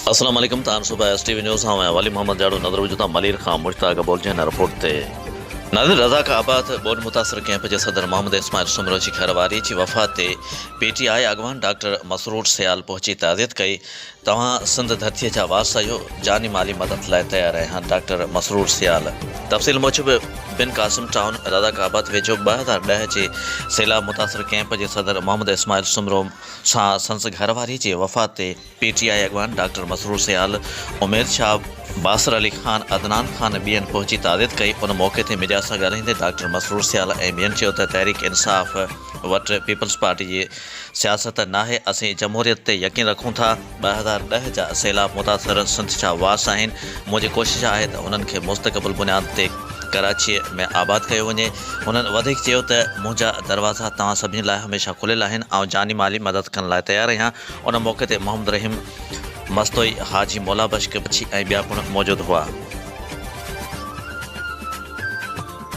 अस्सलाम वालेकुम तान सुबह STV न्यूज़ हाँ वाली मोहम्मद जाड़ो नजर वजूदा मलिर खां मुश्ताक बोल जन रिपोर्ट थे नादिर रज़ा का आबाद बोर्ड मुतासर कैंप के सदर मोहम्मद इस्माइल सुमरो की खैरवारी की वफ़ात ते PTI अगवान डॉक्टर मसरूर सियाल पहुंची ताज़ियत कई तव्हां सिंध धरती जा वारस आहियो जानी माली मदद लाइ तैयार आहियां डॉक्टर मसरूर सियाल तफ़सील मूजिब बिन कासिम टाउन रज़ा का आबाद वेझो 2010 जे सैलाब मुतासर कैंप के सदर मोहम्मद इस्माइल सुमरो सां संस घरवारी की वफ़ात ते PTI अगवान डॉक्टर मसरूर सियाल उमेर शाह बासर अली खान अदनान खान ॿियनि पहुची ताज़ियत कई उन मौक़े ते मीडिया सां ॻाल्हाईंदे डॉक्टर मसरूर सियाल ऐं ॿियनि चयो त तहरीक इंसाफ़ वटि पीपल्स पार्टी जी सियासत नाहे असीं जमहूरियत ते यकीन रखूं था 2010 जा सैलाब मुतासर सिंध जा वारस आहिनि मुंहिंजी कोशिशि आहे त उन्हनि खे मुस्तक़बिल बुनियाद ते कराची में आबाद कयो वञे उन्हनि वधीक चयो त मुंहिंजा दरवाज़ा तव्हां सभिनी लाइ हमेशह खुलियल आहिनि ऐं जानी माली मदद करण लाइ तयारु आहियां उन मौक़े ते मोहम्मद रहीम मस्तोई हाजी मौला बश्क बची ऐं ॿिया पिणु मौजूदु हुआ।